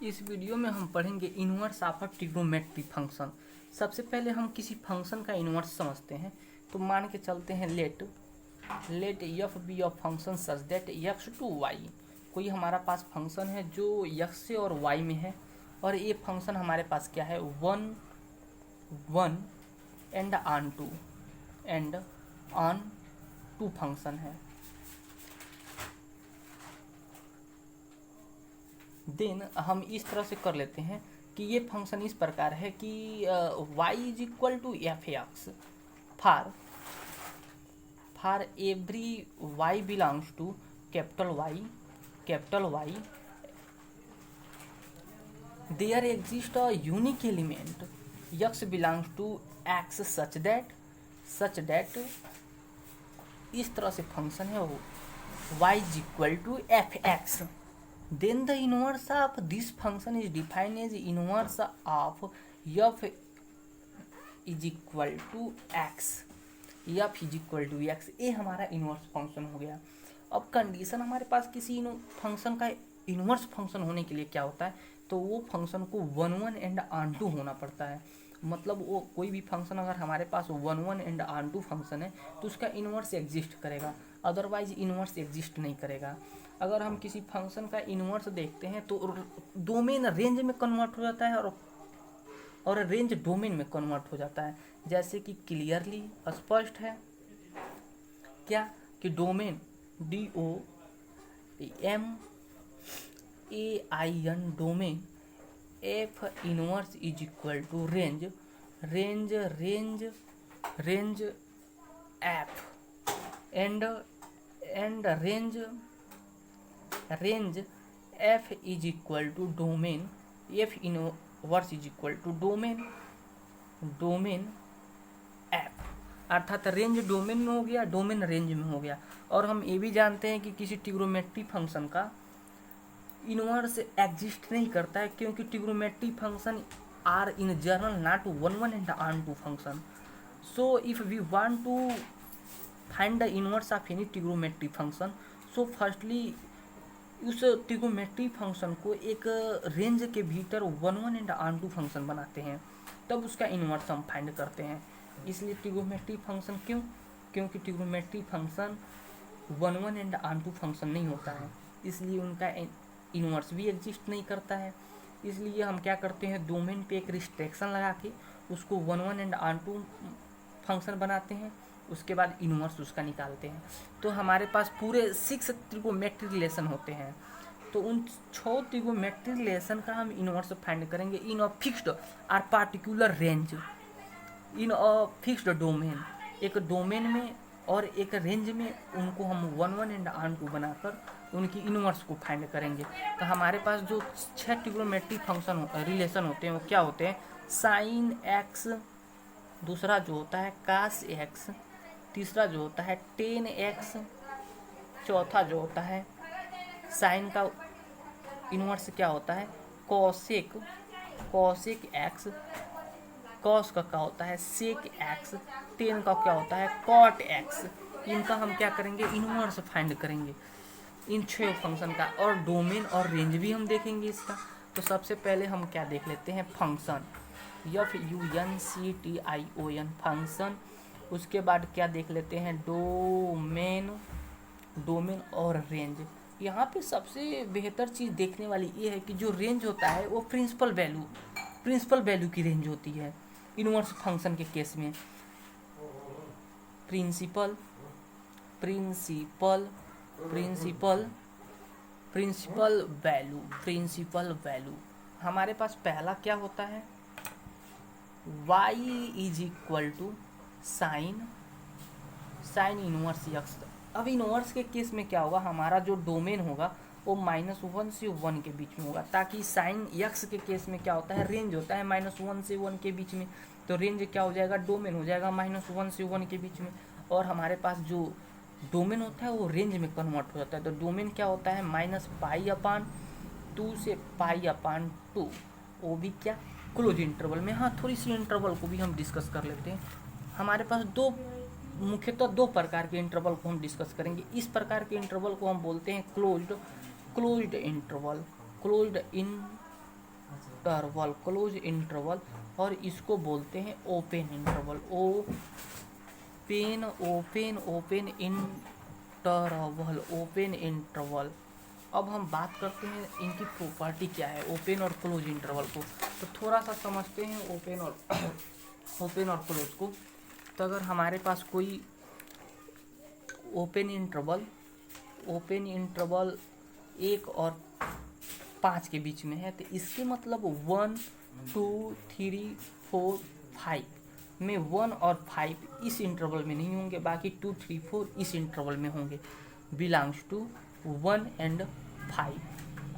इस वीडियो में हम पढ़ेंगे inverse of a trigonometry function. सबसे पहले हम किसी फंक्शन का इनवर्स समझते हैं। तो मान के चलते हैं let f be a function such that x to y. कोई हमारा पास फंक्शन है जो एक्स से और वाई में है, और ये फंक्शन हमारे पास क्या है, one and onto function है। देन हम इस तरह से कर लेते हैं कि ये फंक्शन इस प्रकार है कि y is equal to f x for every y belongs to capital y there exist a unique element x belongs to x such that इस तरह से फंक्शन है वो y is equal to f x. Then the inverse of this function is defined as inverse of f is equal to x। f is equal to x, ये हमारा inverse function हो गया। अब कंडीशन हमारे पास किसी function का inverse function होने के लिए क्या होता है, तो वो फंक्शन को 1 एंड ऑन टू होना पड़ता है। मतलब वो कोई भी फंक्शन अगर हमारे पास 1 एंड ऑन टू फंक्शन है तो उसका इनवर्स एग्जिस्ट करेगा, अदरवाइज इनवर्स एग्जिस्ट नहीं करेगा। अगर हम किसी फंक्शन का इनवर्स देखते हैं तो डोमेन रेंज में कन्वर्ट हो जाता है और रेंज डोमेन में कन्वर्ट हो जाता है। जैसे कि क्लियरली स्पष्ट है क्या कि domain DOMAIN domain f inverse is equal to range f and range f is equal to domain f inverse is equal to domain f, अर्थात रेंज डोमेन में हो गया, डोमेन रेंज में हो गया। और हम ये भी जानते हैं कि किसी ट्रिग्नोमेट्री फंक्शन का इनवर्स एग्जिस्ट नहीं करता है, क्योंकि trigonometry function are in general not 1 and onto function. So if we want to find the inverse of any trigonometry function, so firstly उस ट्रिग्नोमेट्री फंक्शन को एक रेंज के भीतर 1 एंड ऑन टू फंक्शन बनाते हैं, तब उसका inverse हम फाइंड करते हैं। इसलिए ट्रिग्नोमेट्री फंक्शन क्योंकि trigonometry function 1 and onto function नहीं होता है, इसलिए उनका इनवर्स भी एग्जिस्ट नहीं करता है। इसलिए हम क्या करते हैं, डोमेन पे एक रिस्ट्रिक्शन लगा के उसको 1 एंड ऑन टू फंक्शन बनाते हैं, उसके बाद इनवर्स उसका निकालते हैं। तो हमारे पास पूरे 6 ट्रिग्नोमेट्री रिलेशन होते हैं। तो उन 6 ट्रिग्नोमेट्री रिलेशन का हम इनवर्स फाइंड करेंगे इन अ फिक्स्ड और particular range, in a fixed domain, एक डोमेन में और एक रेंज में उनको हम 1 एंड ऑन टू बनाकर उनकी इनवर्स को फाइंड करेंगे। तो हमारे पास जो 6 ट्रिग्नोमेट्री फंक्शन रिलेशन होते हैं वो क्या होते हैं, साइन एक्स, दूसरा जो होता है कास एक्स, तीसरा जो होता है टेन एक्स, चौथा जो होता है साइन का इनवर्स क्या होता है कॉसेक एक्स, कॉस का क्या होता है सेक एक्स, टेन का क्या होता है कॉट एक्स। इनका हम क्या करेंगे, इनवर्स फाइंड करेंगे इन 6 फंक्शन का, और डोमेन और रेंज भी हम देखेंगे इसका। तो सबसे पहले हम क्या देख लेते हैं, फंक्शन FUNCTION फंक्शन। उसके बाद क्या देख लेते हैं, डोमेन और रेंज। यहाँ पे सबसे बेहतर चीज़ देखने वाली ये है कि जो रेंज होता है वो प्रिंसिपल वैल्यू की रेंज होती है। इनवर्स फंक्शन के केस में प्रिंसिपल वैल्यू। हमारे पास पहला क्या होता है, y is equal to sine inverse x. अब इनवर्स के केस में क्या होगा, हमारा जो डोमेन होगा वो -1 से 1 के बीच में होगा, ताकि साइन एक्स के केस में क्या होता है, रेंज होता है -1 से 1 के बीच में। तो रेंज क्या हो जाएगा, डोमेन हो जाएगा -1 से 1 के बीच में। और हमारे पास जो डोमेन होता है वो रेंज में कन्वर्ट हो जाता है। तो डोमेन क्या होता है -π/2 से π/2, वो भी क्या क्लोज इंटरवल में। हाँ, थोड़ी सी इंटरवल को भी हम डिस्कस कर लेते हैं। हमारे पास मुख्यतः 2 प्रकार के इंटरवल को हम डिस्कस करेंगे। इस प्रकार के इंटरवल को हम बोलते हैं क्लोज्ड इंटरवल, क्लोज इंटरवल, और इसको बोलते हैं open interval, open interval, open interval. अब हम बात करते हैं इनकी प्रॉपर्टी क्या है, ओपन और क्लोज इंटरवल को। तो थोड़ा सा समझते हैं ओपन और ओपन और क्लोज को। तो अगर हमारे पास कोई ओपन इंटरवल 1 और 5 के बीच में है, तो इसके मतलब 1 2 3 4 5 में 1 और 5 इस इंटरवल में नहीं होंगे, बाकी 2 3 4 इस इंटरवल में होंगे, बिलोंग्स टू 1 एंड 5।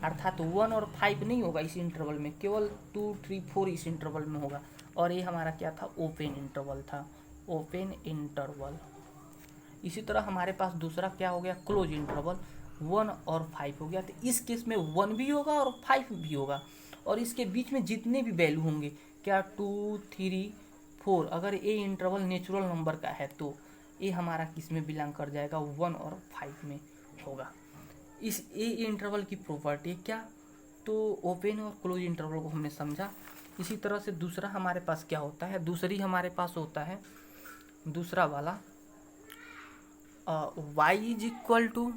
अर्थात 1 और 5 नहीं होगा इस इंटरवल में, केवल 2 3 4 इस इंटरवल में होगा। और ये हमारा क्या था, ओपन इंटरवल था, ओपन इंटरवल। इसी तरह हमारे पास दूसरा क्या हो गया, क्लोज इंटरवल, 1 और 5 हो गया। तो इस केस में 1 भी होगा और 5 भी होगा, और इसके बीच में जितने भी वैल्यू होंगे, क्या 2 3 4, अगर ये इंटरवल नेचुरल नंबर का है तो ये हमारा किस में बिलोंग कर जाएगा, 1 और 5 में होगा। इस ए इंटरवल की प्रॉपर्टी क्या, तो ओपन और क्लोज इंटरवल को हमने समझा। इसी तरह से दूसरा हमारे पास क्या होता है, दूसरी हमारे पास होता है दूसरा वाला y is equal to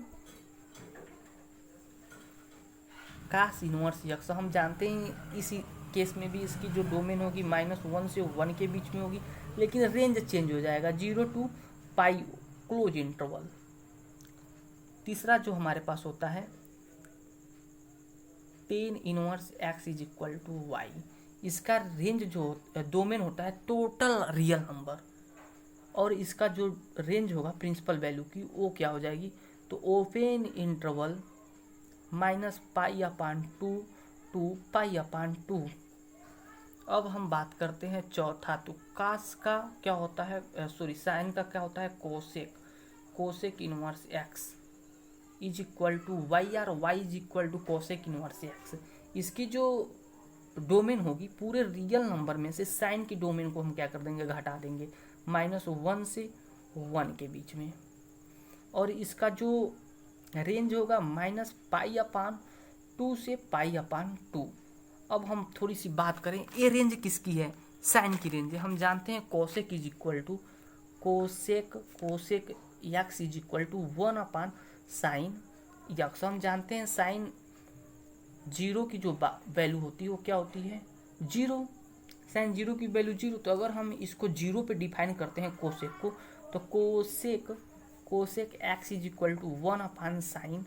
cos inverse x. हम जानते हैं इसी केस में भी इसकी जो डोमेन होगी -1 से 1 के बीच में होगी, लेकिन रेंज चेंज हो जाएगा, 0 to पाई, क्लोज इंटरवल। तीसरा जो हमारे पास होता है tan inverse x is equal to y. इसका रेंज जो डोमेन होता है टोटल रियल नंबर, और इसका जो रेंज होगा प्रिंसिपल वैल्यू की, वो क्या हो जाएगी, तो ओपन इंटरवल -π/2 to π/2। अब हम बात करते हैं चौथा, तो कास का क्या होता है, साइन का क्या होता है, cosec inverse x is equal to Y, और Y is equal to cosec inverse X. इसकी जो डोमेन होगी पूरे रियल नंबर में से साइन की डोमेन को हम क्या कर देंगे, घटा देंगे, -1 से 1 के बीच में, और इसका जो रेंज होगा -π/2 से π/2। अब हम थोड़ी सी बात करें, ये रेंज किसकी है, साइन की रेंज है। हम जानते हैं cosec is equal to cosec x is equal to 1/sin x. हम जानते हैं साइन 0 की जो वैल्यू होती है वो क्या होती है, 0। साइन 0 की वैल्यू 0, तो अगर हम इसको 0 पे डिफाइन करते हैं कोसेक को, तो cosec x is equal to 1/sin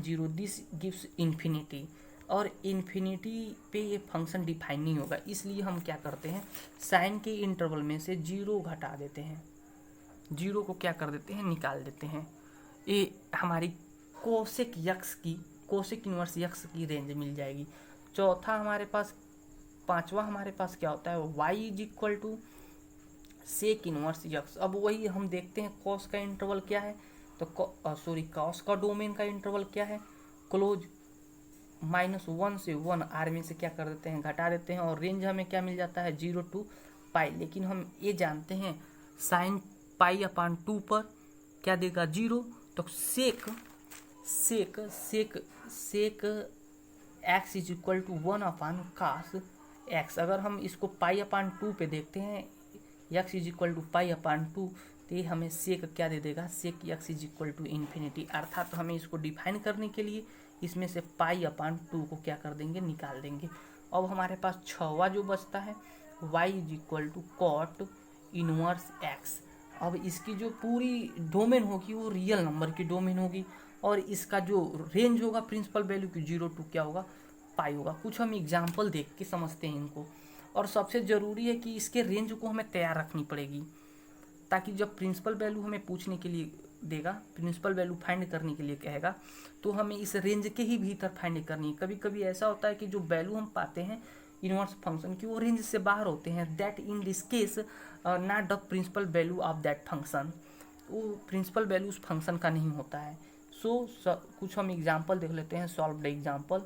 0, this gives infinity. और इन्फिनिटी पे ये फंक्शन डिफाइन नहीं होगा, इसलिए हम क्या करते हैं, साइन के इंटरवल में से 0 घटा देते हैं, 0 को क्या कर देते हैं, निकाल देते हैं। ये हमारी कोसेक इनवर्स यक्स की रेंज मिल जाएगी। चौथा हमारे पास, पांचवा हमारे पास क्या होता है, y is equal to sec inverse x. अब वही हम देखते हैं कॉस का इंटरवल क्या है, तो कॉस का डोमेन का इंटरवल क्या है, क्लोज, -1 से 1, आर में से क्या कर देते हैं, घटा देते हैं, और रेंज हमें क्या मिल जाता है, 0 to पाई। लेकिन हम ये जानते हैं साइन π/2 पर क्या देगा, 0। तो sec x is equal to 1/cos x. अगर हम इसको π/2 पे देखते हैं, एक्स इज इक्वल टू π/2, तो ये हमें सेक क्या दे देगा, sec x is equal to infinity. अर्थात हमें इसको डिफाइन करने के लिए इसमें से π/2 को क्या कर देंगे, निकाल देंगे। अब हमारे पास छवा जो बचता है, y is equal to cot inverse x. अब इसकी जो पूरी डोमेन होगी वो रियल नंबर की डोमेन होगी, और इसका जो रेंज होगा प्रिंसिपल वैल्यू की 0 to क्या होगा, पाई होगा। कुछ हम एग्जाम्पल देख के समझते हैं इनको। और सबसे ज़रूरी है कि इसके रेंज को हमें तैयार रखनी पड़ेगी, ताकि जब प्रिंसिपल वैल्यू हमें पूछने के लिए देगा, प्रिंसिपल वैल्यू फाइंड करने के लिए कहेगा, तो हमें इस रेंज के ही भीतर फाइंड करनी है। कभी कभी ऐसा होता है कि जो वैल्यू हम पाते हैं इनवर्स फंक्शन की, वो रेंज से बाहर होते हैं, that in this case not the principal value of that function, वो प्रिंसिपल वैल्यू उस फंक्शन का नहीं होता है। कुछ हम एग्जाम्पल देख लेते हैं, सॉल्व द एग्जाम्पल।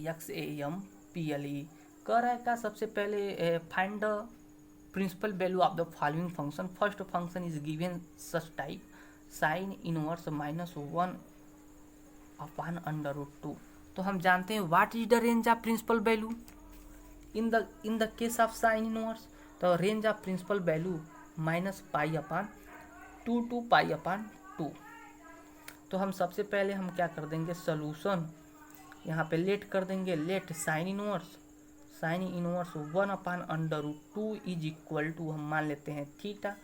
XAMPLE कह रहा है क्या, सबसे पहले find the principal value of the following function. First function is given such type sine inverse -1/√2। तो हम जानते हैं what is the range of principal value in the case of sine inverse. तो range of principal value minus pi upon 2 to pi upon 2। तो हम सबसे पहले हम क्या कर देंगे, सोल्यूशन यहाँ पे लेट कर देंगे, let sine inverse 1 upon under root 2 is equal to हम मान लेते हैं थीटा।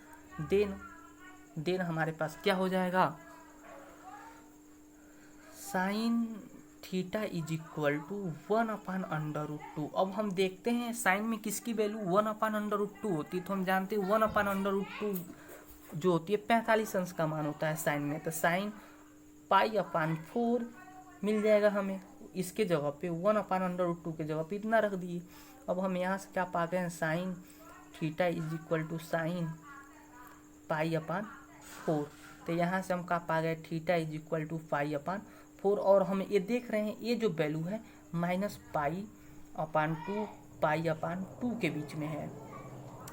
देन हमारे पास क्या हो जाएगा, sine theta is equal to 1 upon under root 2। अब हम देखते हैं साइन में किसकी वैल्यू 1 अपान अंडर रूट 2 होती है, तो हम जानते हैं 1 अपान अंडर रूट 2 जो होती है 45 अंश का मान होता है साइन में। तो साइन पाई अपान 4 मिल जाएगा हमें, इसके जगह पे 1 अपान अंडर रूट 2 के जगह पे इतना रख दिए। अब हम यहाँ से क्या पा गए हैं, sine theta is equal to sine pi upon 4। तो यहाँ से हम क्या पा गए, theta is equal to pi upon 4। और हम ये देख रहे हैं ये जो वैल्यू है माइनस पाई अपान 2 पाई अपान 2 के बीच में है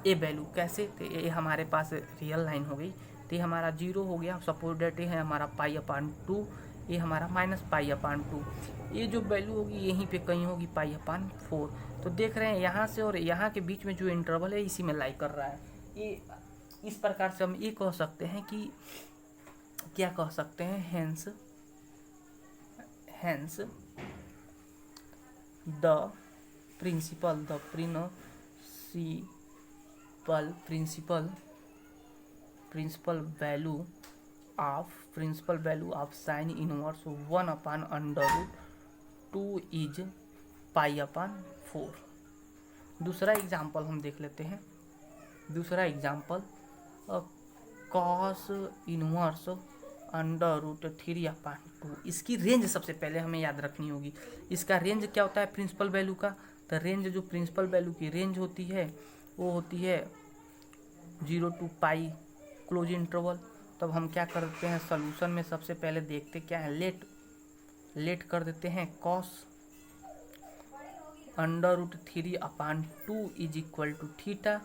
ये वैल्यू। कैसे, तो ये हमारे पास रियल लाइन हो गई, तो ये हमारा 0 हो गया। सपोज डेट है हमारा पाई अपान 2, ये हमारा माइनस पाई अपान 2। ये जो वैल्यू होगी यहीं पे कहीं होगी पाई अपान 4। तो देख रहे हैं यहाँ से और यहाँ के बीच में जो इंटरवल है इसी में लाई कर रहा है। ये इस प्रकार से हम ये कह सकते हैं कि क्या कह सकते हैं, hence the principal value of sin inverse 1 upon under root 2 is pi upon 4। दूसरा एग्जाम्पल हम देख लेते हैं। दूसरा example cos inverse under root 3 upon 2। इसकी रेंज सबसे पहले हमें याद रखनी होगी। इसका रेंज क्या होता है प्रिंसिपल वैल्यू का, तो रेंज जो प्रिंसिपल वैल्यू की रेंज होती है वो होती है 0 टू पाई क्लोज इंटरवल। तब हम क्या करते हैं, सोल्यूशन में सबसे पहले देखते क्या है, लेट कर देते हैं cos under root 3 upon 2 is equal to theta.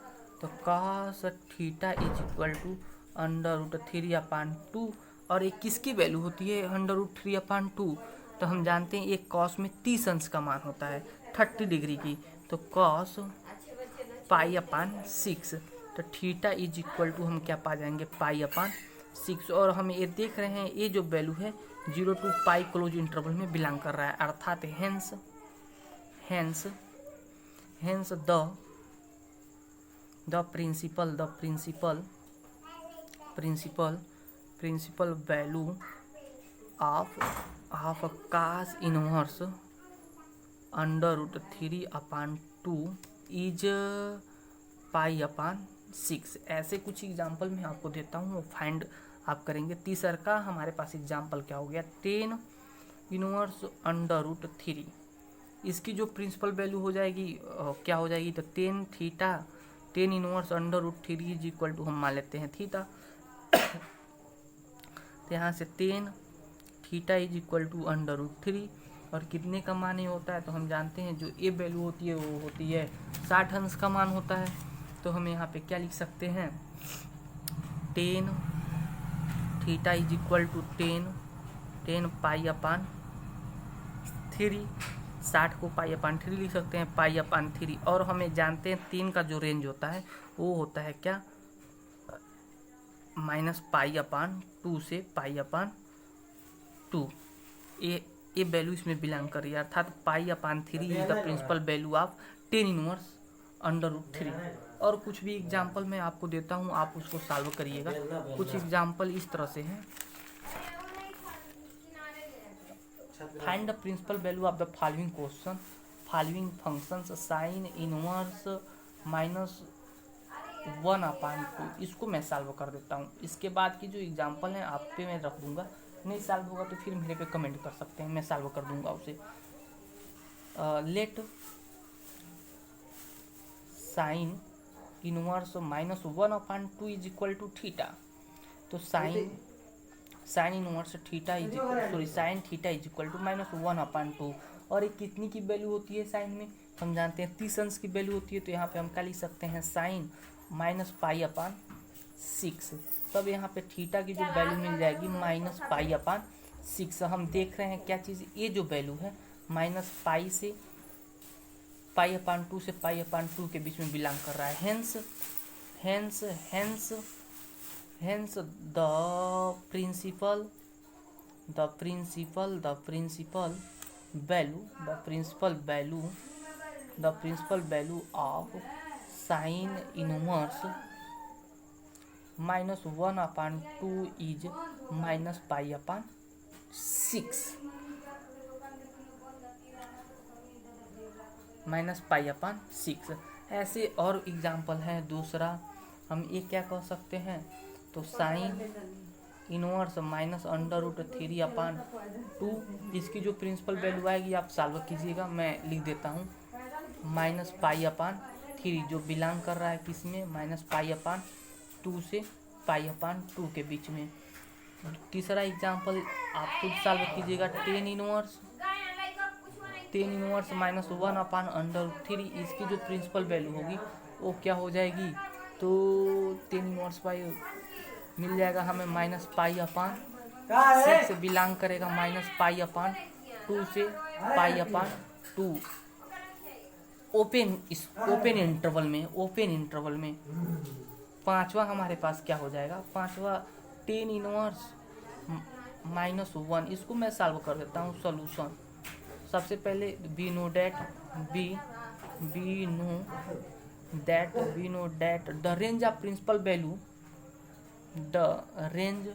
तो cos theta is equal to under root 3 upon 2। और एक किसकी वैल्यू होती है अंडर रूट 3 अपान 2, तो हम जानते हैं एक कॉस में 30 अंश का मान होता है 30 डिग्री की। तो कॉस पाई अपान 6, तो थीटा इज इक्वल टू हम क्या पा जाएंगे, पाई अपान 6। और हम ये देख रहे हैं ये जो वैल्यू है 0 टू पाई क्लोज इंटरवल में बिलोंग कर रहा है, अर्थात hence the principal value of cos inverse under root 3 upon 2 is pi upon 6। ऐसे कुछ एग्जाम्पल मैं आपको देता हूँ, वो फाइंड आप करेंगे। तीसरा का हमारे पास एग्जाम्पल क्या हो गया, 10 इनवर्स अंडर रूट 3। इसकी जो प्रिंसिपल वैल्यू हो जाएगी क्या हो जाएगी, तो 10 inverse under root 3 is equal to हम मान लेते हैं थीटा। तो यहाँ से 10 theta is equal to under root 3 और कितने का मान ये होता है, तो हम जानते हैं जो ए वैल्यू होती है वो होती है 60 अंश का मान होता है। तो हम यहाँ पे क्या लिख सकते हैं, 10 theta is equal to 10 pi upon 3, 60 को पाई अपान 3 लिख सकते हैं, पाई अपान 3। और हमें जानते हैं 3 का जो रेंज होता है वो होता है क्या, माइनस पाई अपान 2 से पाई अपान 2। ये वैल्यू इसमें बिलोंग कर रही है, अर्थात pi upon 3 is the principal value of 10 inverse under root 3। और कुछ भी एग्जाम्पल मैं आपको देता हूँ, आप उसको सॉल्व करिएगा। कुछ एग्जाम्पल इस तरह से हैं, find the principal value of the following functions sine inverse minus 1 upon 2। इसको मैं सॉल्व कर देता हूँ। इसके बाद की जो एग्जाम्पल है आप पे मैं रख दूंगा, नहीं सॉल्व होगा तो फिर मेरे पे कमेंट कर सकते हैं, मैं सॉल्व कर दूंगा उसे। Let sine inverse minus 1 upon 2 is equal to theta. तो sine inverse theta sine theta is equal to minus 1 upon 2। और ये कितनी की वैल्यू होती है साइन में, हम जानते हैं 30 अंश की वैल्यू होती है। तो यहाँ पे हम क्या लिख सकते हैं, साइन माइनस पाई अपान 6। तब यहाँ पे थीटा की जो वैल्यू मिल जाएगी माइनस पाई अपान 6। हम देख रहे हैं क्या चीज़, ये जो वैल्यू है माइनस पाई से पाई अपान 2 से पाई अपान 2 के बीच में बिलोंग कर रहा है। Hence hence hence hence the principal value of sine inverse -1/2 is -पाई/6 -पाई/6। ऐसे और एग्जाम्पल है। दूसरा हम ये क्या कह सकते हैं, तो साइन इनवर्स -√3/2, इसकी जो प्रिंसिपल वैल्यू आएगी आप सॉल्व कीजिएगा, मैं लिख देता हूँ -पाई/3, जो बिलोंग कर रहा है किसमें, -पाई/2 से पाई/2 के बीच में। तीसरा एग्जाम्पल आप खुद सॉल्व कीजिएगा। टेन इनवर्स -1/√3, इसकी जो प्रिंसिपल वैल्यू होगी वो क्या हो जाएगी, तो टेन इनवर्स पाई मिल जाएगा हमें -पाई/6 से बिलोंग करेगा -पाई/2 से पाई/2 ओपन इंटरवल में। पांचवा हमारे पास क्या हो जाएगा, पांचवा टेन इनवर्स -1, इसको मैं सॉल्व कर देता हूँ। सॉल्यूशन सबसे पहले we know that the range of principal value the range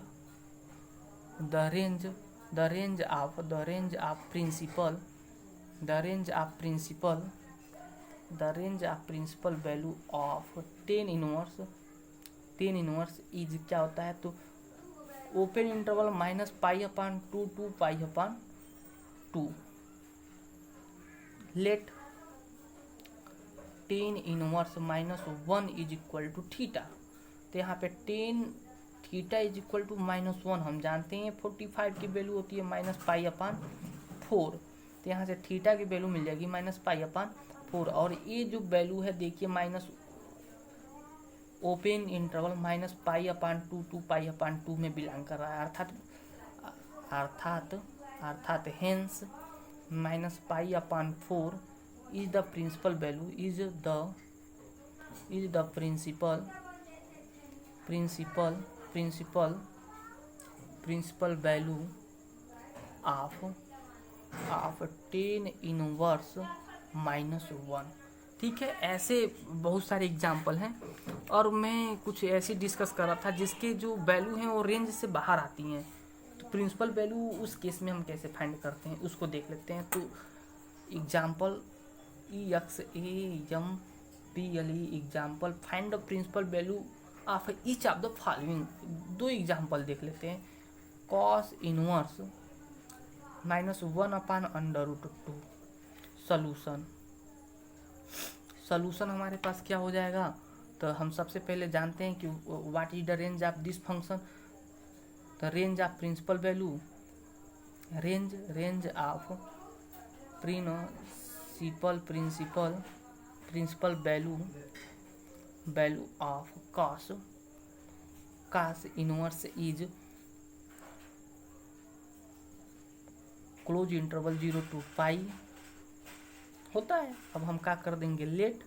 of principal value of tan inverse is क्या होता है, तो ओपन इंटरवल -पाई/2 टू पाई/2। Let tan inverse -1 is equal to theta, तो यहाँ पे tan theta is equal to -1 हम जानते हैं 45 की वैल्यू होती है -पाई/4, तो यहाँ से थीटा की वैल्यू मिल जाएगी -पाई/4। और ये जो वैल्यू है देखिए माइनस ओपन इंटरवल -पाई/2 टू पाई/2 में बिलोंग कर रहा है, अर्थात hence -पाई/4 is the principal value is the principal value of 10 inverse -1। ठीक है, ऐसे बहुत सारे एग्जाम्पल हैं और मैं कुछ ऐसे डिस्कस कर रहा था जिसके जो वैल्यू हैं वो रेंज से बाहर आती हैं, तो प्रिंसिपल वैल्यू उस केस में हम कैसे फाइंड करते हैं उसको देख लेते हैं। तो example EXAMPLE example find the principal value of each of the following. दो एग्जाम्पल देख लेते हैं। कॉस इनवर्स -1/√2 सॉल्यूशन हमारे पास क्या हो जाएगा, तो हम सबसे पहले जानते हैं कि what is the range of this function, the range of principal value range of principal value of cos inverse is close interval 0 to pi होता है। अब हम क्या कर देंगे, let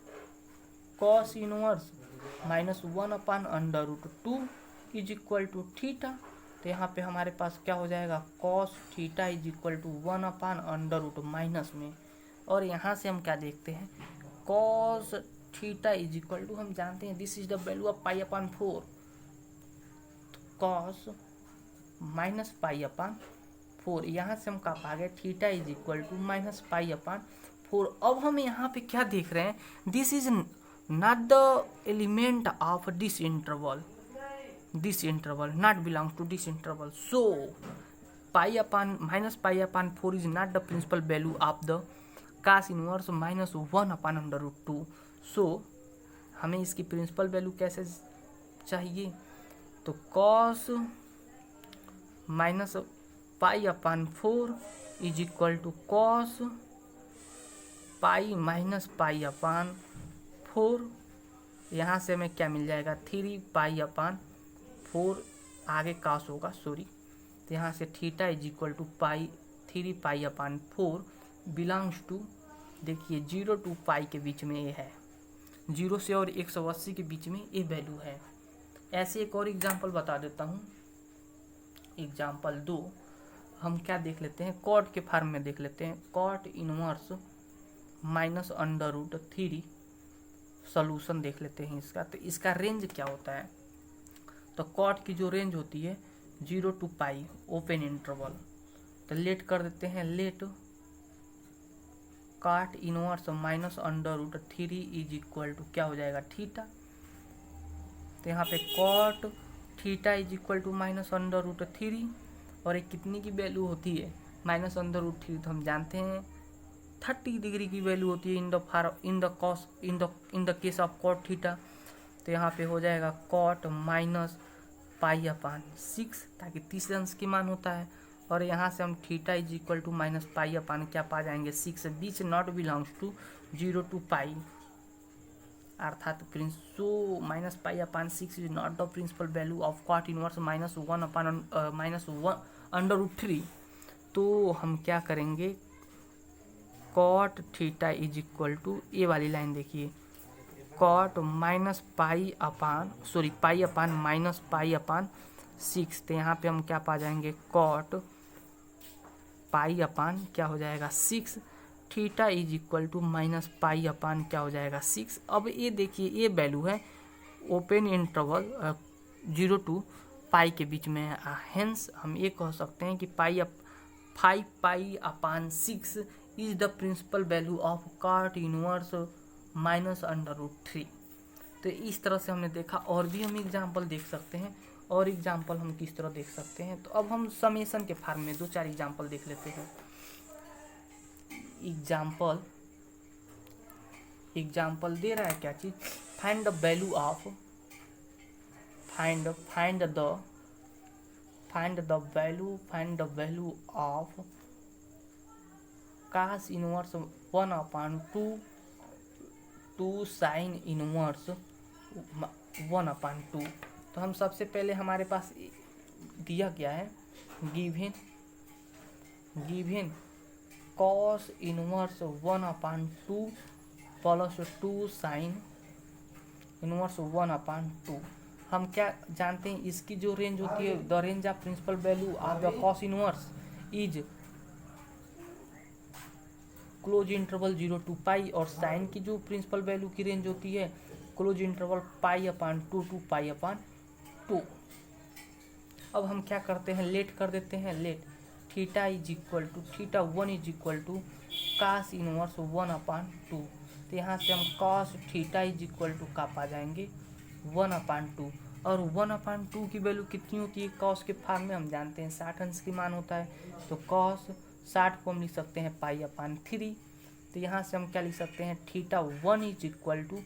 cos inverse -1/√2 is equal to theta, तो यहाँ पे हमारे पास क्या हो जाएगा, cos theta is equal to 1/√2 minus में। और यहाँ से हम क्या देखते हैं, cos theta is equal to, हम जानते हैं this is the value of पाई/4, कॉस -पाई/4, यहाँ से हम क्या पा गए, थीटा इज इक्वल टू -पाई/4। अब हम यहाँ पे क्या देख रहे हैं, this is not the element of this interval not belong to this interval, so -पाई/4 is not the principal value of the cos inverse -1/√2। So हमें इसकी प्रिंसिपल वैल्यू कैसे चाहिए, तो cos -पाई/4 इज इक्वल टू cos पाई -पाई/4, यहाँ से हमें क्या मिल जाएगा, 3पाई/4, आगे cos होगा सॉरी, तो यहाँ से थीटा इज इक्वल टू 3पाई/4 बिलोंग्स टू, देखिए 0 to पाई के बीच में ये है, 0 से और 180 के बीच में ये वैल्यू है। ऐसे एक और एग्जांपल बता देता हूँ, एग्जांपल 2 हम क्या देख लेते हैं, कॉट के फॉर्म में देख लेते हैं, cot inverse minus under root 3 solution देख लेते हैं इसका। तो इसका रेंज क्या होता है, तो कॉट की जो रेंज होती है 0 to पाई ओपन इंटरवल, तो लेट कर देते हैं, let cot inverse minus under root 3 is equal to क्या हो जाएगा, थीटा। तो यहाँ पे cot theta is equal to minus under root 3, और एक कितनी की वैल्यू होती है, माइनस अंडर रूट 3, तो हम जानते हैं 30 डिग्री की वैल्यू होती है in the case of cot theta. तो यहाँ पे हो जाएगा कॉट माइनस पाई अपान 6, ताकि 30 अंश की मान होता है, और यहाँ से हम theta is equal to minus pi upon क्या पा जाएंगे, 6, which not belongs to 0 to pi, अर्थात so minus pi upon 6 is not the principal value of cot inverse minus 1 upon minus 1 under root 3। तो हम क्या करेंगे, cot theta is equal to, ये वाली लाइन देखिए, cot minus pi upon minus pi upon 6, तो यहाँ पे हम क्या पा जाएंगे, कॉट पाई अपान क्या हो जाएगा 6, theta is equal to minus pi upon क्या हो जाएगा 6। अब ये देखिए ये वैल्यू है ओपन इंटरवल 0 to पाई के बीच में है, हेंस हम ये कह सकते हैं कि 5 pi upon 6 is the principal value of cot inverse minus under root 3। तो इस तरह से हमने देखा, और भी हम एग्जाम्पल देख सकते हैं, और एग्जाम्पल हम किस तरह देख सकते हैं। तो अब हम समेशन के फॉर्म में 2-4 एग्जाम्पल देख लेते हैं। एग्जाम्पल दे रहा है क्या चीज, find the value of find the value of cos inverse 1/2 sign inverse 1/2। तो हम सबसे पहले हमारे पास दिया गया है, given cos inverse 1/2 plus 2 sine inverse 1/2। हम क्या जानते हैं, इसकी जो रेंज होती है, the range of principal value of the cos inverse is close interval 0 to pi, और साइन की जो प्रिंसिपल वैल्यू की रेंज होती है close interval pi upon 2 to pi upon 2। अब हम क्या करते हैं, लेट कर देते हैं, let theta 1 is equal to cos inverse 1/2। तो यहाँ से हम cos theta is equal to का पा जाएंगे 1/2, और 1/2 की वैल्यू कितनी होती है, cos के फॉर्म में हम जानते हैं 60 अंश की मान होता है, तो cos 60 को हम लिख सकते हैं पाई अपान 3। तो यहाँ से हम क्या लिख सकते हैं, theta 1 is equal to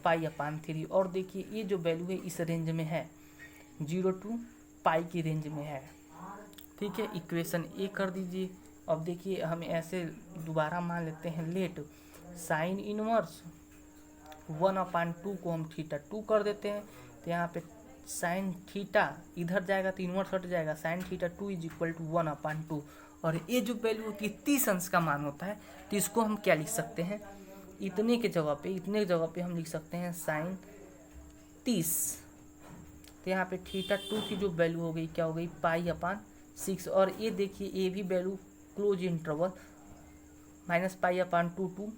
pi upon 3। और देखिए ये जो वैल्यू है इस रेंज में है, 0 to पाई की रेंज में है, ठीक है। इक्वेशन ए कर दीजिए। अब देखिए हम ऐसे दोबारा मान लेते हैं, लेट साइन इनवर्स 1/2 को हम थीटा 2 कर देते हैं। तो यहाँ पे साइन थीटा इधर जाएगा तो इनवर्स हट जाएगा, sine theta 2 is equal to 1/2, और ये जो वैल्यू होती है 30 अंश का मान होता है। तो इसको हम क्या लिख सकते हैं, इतने जगह पे हम लिख सकते हैं साइन 30। तो यहाँ पे थीटा 2 की जो वैल्यू हो गई क्या हो गई, पाई अपान 6, और ये देखिए ये भी value close interval minus pi upon 2 to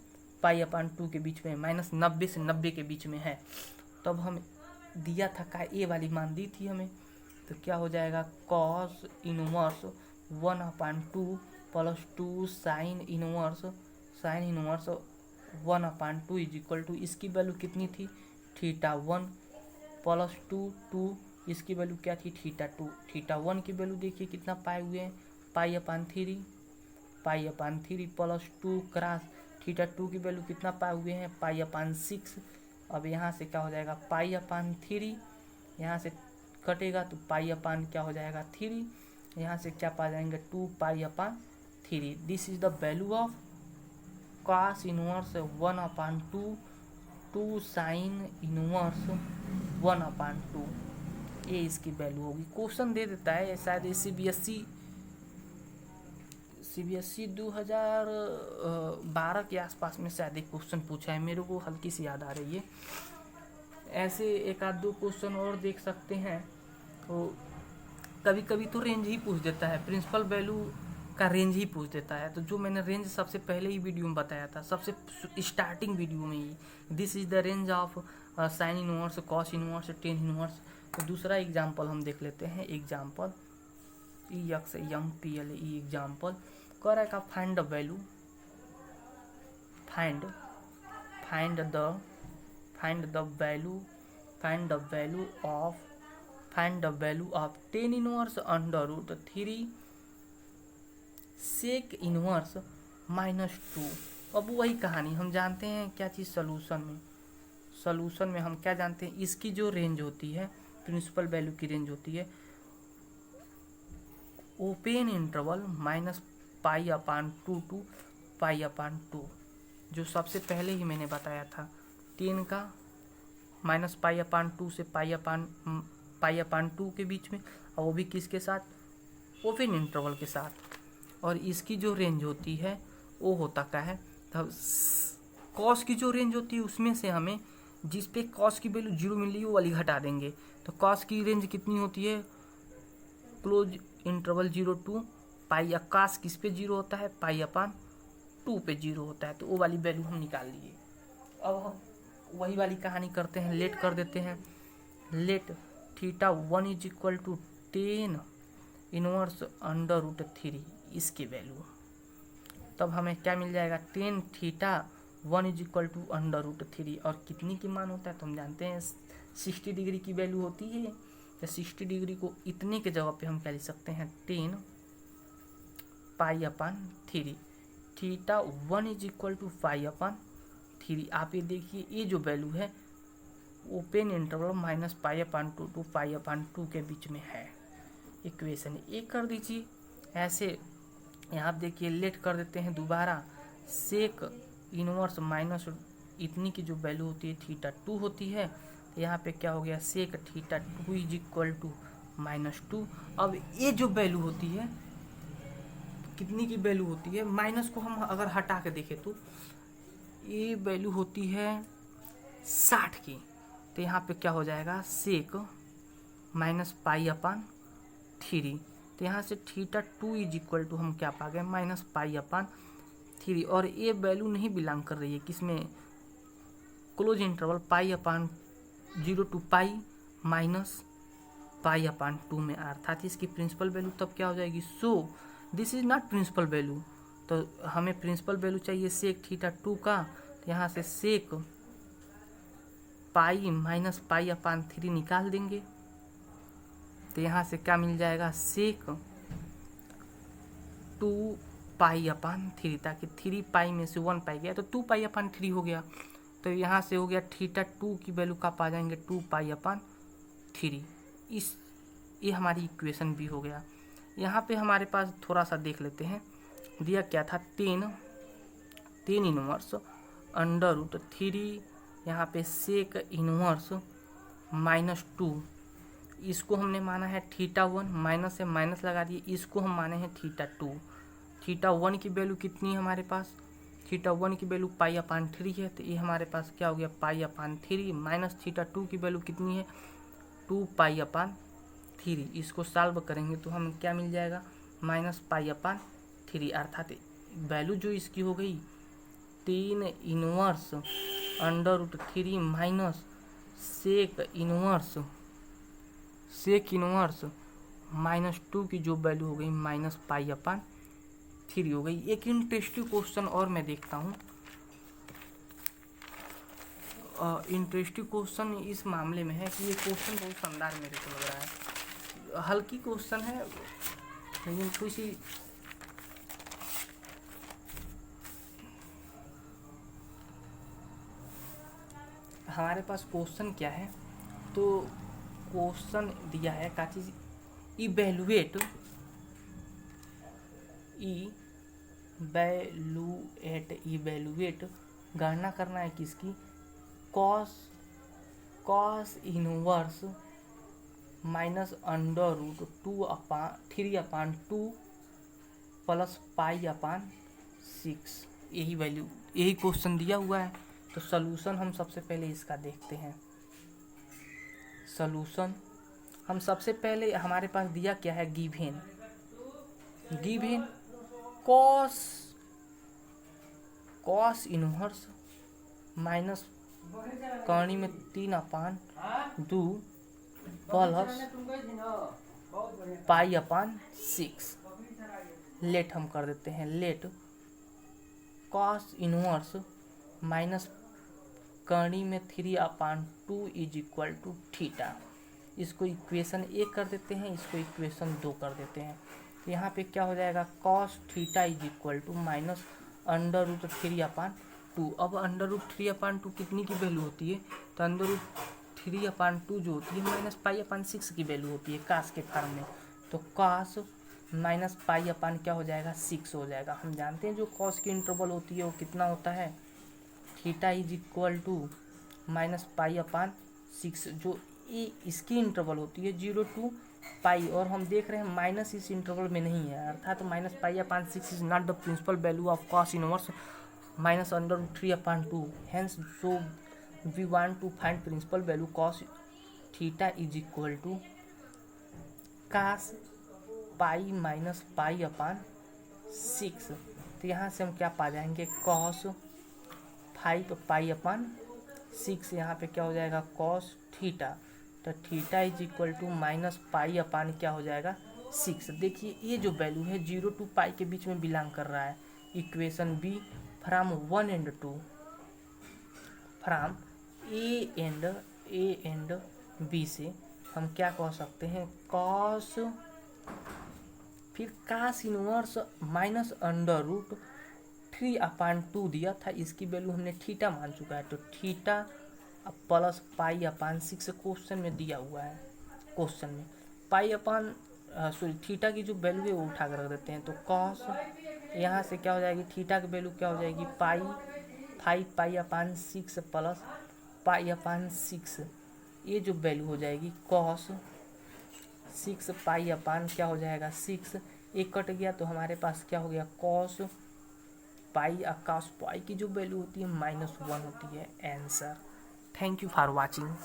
pi upon 2 के बीच में, माइनस 90 से 90 के बीच में है। तब हम दिया था का ए वाली मान दी थी हमें, तो क्या हो जाएगा, cos inverse 1/2 plus 2 sine inverse 1/2 is equal to, इसकी वैल्यू कितनी थी, थीटा 1 प्लस 2 इसकी वैल्यू क्या थी, थीटा 2। थीटा 1 की वैल्यू देखिए कितना पाए हुए हैं, पाई अपान 3 प्लस 2 क्रॉस थीटा 2 की वैल्यू कितना पाए हुए हैं, पाई अपान 6। अब यहाँ से क्या हो जाएगा, पाई अपान 3, यहाँ से कटेगा तो पाई अपान क्या हो जाएगा 3, यहाँ से क्या पा जाएंगे 2 पाई upon 3। This is the value of cos inverse 1/2 2 sine inverse 1/2, ये इसकी वैल्यू होगी। क्वेश्चन दे देता है शायद, CBSE 2012 के आसपास में शायद एक क्वेश्चन पूछा है, मेरे को हल्की सी याद आ रही है। ऐसे एक आध दो क्वेश्चन और देख सकते हैं। तो कभी कभी तो रेंज ही पूछ देता है, प्रिंसिपल वैल्यू का रेंज ही पूछ देता है। तो जो मैंने रेंज सबसे पहले ही वीडियो में बताया था, सबसे स्टार्टिंग वीडियो में ही, this is the range of sine inverse, cos inverse, tan inverse. तो दूसरा एग्जाम्पल हम देख लेते हैं। एग्जाम्पल EXAMPLE एग्जाम्पल कह रहा है का find the value, find the value of tan inverse under root 3 sec inverse -2। अब वही कहानी हम जानते हैं क्या चीज़, सॉल्यूशन में हम क्या जानते हैं, इसकी जो रेंज होती है, प्रिंसिपल वैल्यू की रेंज होती है ओपन इंटरवल -π/2 टू π/2, जो सबसे पहले ही मैंने बताया था 10 का -π/2 से π/2 के बीच में, और वो भी किसके साथ, ओपन इंटरवल के साथ। और इसकी जो रेंज होती है वो होता क्या है, तब कॉस की जो रेंज होती है उसमें से हमें जिस पे कॉस की वैल्यू 0 मिल रही है वो वाली घटा देंगे। तो कॉस की रेंज कितनी होती है, क्लोज इंटरवल 0 टू पाई, या कॉस किस पे 0 होता है, π/2 पे 0 होता है। तो वो वाली वैल्यू हम निकाल लिए। अब हम वही वाली कहानी करते हैं, लेट कर देते हैं। Let θ1 is equal to 10 inverse under root 3 इसकी वैल्यू, तब हमें क्या मिल जाएगा, 10 θ1 is equal to under root 3। और कितनी की मान होता है तो हम जानते हैं 60 डिग्री की वैल्यू होती है। तो 60 डिग्री को इतने के जगह पे हम क्या लिख सकते हैं, 10 π/3, θ1 इज इक्वल टू π/3। आप ये देखिए, ये जो वैल्यू है ओपन इंटरवल -π/2 टू π/2 के बीच में है। इक्वेशन एक कर दीजिए। ऐसे यहाँ आप देखिए, लेट कर देते हैं दोबारा, सेक इनवर्स माइनस इतनी की जो वैल्यू होती है θ2 होती है। तो यहाँ पे क्या हो गया, सेक θ2 इज इक्वल टू -2। अब ये जो वैल्यू होती है, कितनी की वैल्यू होती है, माइनस को हम अगर हटा के देखें तो ये वैल्यू होती है 60 की। तो यहाँ पे क्या हो जाएगा, सेक -π/3। तो यहाँ से θ2 इज इक्वल टू हम क्या पा गए, -π/3। और ये वैल्यू नहीं बिलोंग कर रही है किसमें, क्लोज इंटरवल π/0 टू पाई -π/2 में, अर्थात इसकी प्रिंसिपल वैल्यू तब क्या हो जाएगी, so this is not principal value. तो हमें प्रिंसिपल वैल्यू चाहिए सेक θ2 का। तो यहाँ से सेक पाई -π/3 निकाल देंगे। तो यहाँ से क्या मिल जाएगा, सेक 2π/3, ताकि 3 पाई में से 1 पाई गया तो 2π/3 हो गया। तो यहाँ से हो गया θ2 की वैल्यू का पा जाएंगे 2π/3। ये हमारी इक्वेशन भी हो गया। यहाँ पे हमारे पास थोड़ा सा देख लेते हैं, दिया क्या था, 10 इनवर्स अंडर रूट 3, यहाँ पे सेक इनवर्स -2, इसको हमने माना है θ1, माइनस से माइनस लगा दिए, इसको हम माने हैं θ2। θ1 की वैल्यू कितनी है हमारे पास, θ1 की वैल्यू π/3 है। तो ये हमारे पास क्या हो गया, π/3 माइनस θ2 की वैल्यू कितनी है, 2π/3। इसको सॉल्व करेंगे तो हमें क्या मिल जाएगा, -π/3। अर्थात वैल्यू जो इसकी हो गई 10 inverse under root 3 minus sec inverse -2 की जो वैल्यू हो गई -π/3 हो गई। एक इंटरेस्टिंग क्वेश्चन और मैं देखता हूँ। इंटरेस्टिंग क्वेश्चन इस मामले में है कि ये क्वेश्चन बहुत शानदार मेरे को लग रहा है। हल्की क्वेश्चन है लेकिन थोड़ी सी हमारे पास क्वेश्चन क्या है, तो क्वेश्चन दिया है का चीज, इवैल्यूएट गणना करना है किसकी, cos inverse -√3/2 plus pi upon 6, यही वैल्यू, यही क्वेश्चन दिया हुआ है। तो सॉल्यूशन हम सबसे पहले इसका देखते हैं। सॉल्यूशन हम सबसे पहले, हमारे पास दिया क्या है, गिवन कॉस इनवर्स माइनस कर्ण में 3/2 प्लस पाई अपान 6। लेट हम कर देते हैं, लेट कॉस इनवर्स माइनस कर्ण में 3/2 इज इक्वल टू थीटा। इसको इक्वेशन 1 कर देते हैं, इसको इक्वेशन 2 कर देते हैं। तो यहाँ पे क्या हो जाएगा, cos theta is equal to minus √3/2। अब √3/2 कितनी की वैल्यू होती है, तो √3/2 जो होती है माइनस पाई/6 की वैल्यू होती है कास के फॉर्म में। तो कॉस माइनस पाई अपान क्या हो जाएगा, 6 हो जाएगा। हम जानते हैं जो कॉस की इंटरवल होती है वो कितना होता है, theta is equal to minus पाई/6। जो ये इसकी इंटरवल होती है 0 to पाई, और हम देख रहे हैं माइनस इस इंटरवल में नहीं है, अर्थात माइनस पाई/6 is not the principal value of cos inverse minus √3/2। Hence so we want to find principal value cos theta is equal to cos pi minus पाई/6। तो यहाँ से हम क्या पा जाएंगे, कॉस 5 पाई/6, यहाँ पे क्या हो जाएगा, कॉस थीटा। तो theta is equal to minus pi upon क्या हो जाएगा, 6। देखिए ये जो वैल्यू है 0 to पाई के बीच में बिलोंग कर रहा है। Equation B, from 1 and 2, from A and B से हम क्या कह सकते हैं, कॉस, फिर कास इनवर्स माइनस √3/2 दिया था, इसकी वैल्यू हमने थीटा मान चुका है। तो थीटा प्लस पाई/6 क्वेश्चन में दिया हुआ है। क्वेश्चन में थीटा की जो वैल्यू है वो उठा कर रख देते हैं। तो कॉस यहाँ से क्या हो जाएगी, थीटा की वैल्यू क्या हो जाएगी, 5 पाई/6 प्लस पाई/6। ये जो वैल्यू हो जाएगी कॉस 6 पाई/, क्या हो जाएगा 6, एक कट गया तो हमारे पास क्या हो गया, कॉस पाई। कॉस पाई की जो वैल्यू होती है -1 होती है। Answer. Thank you for watching.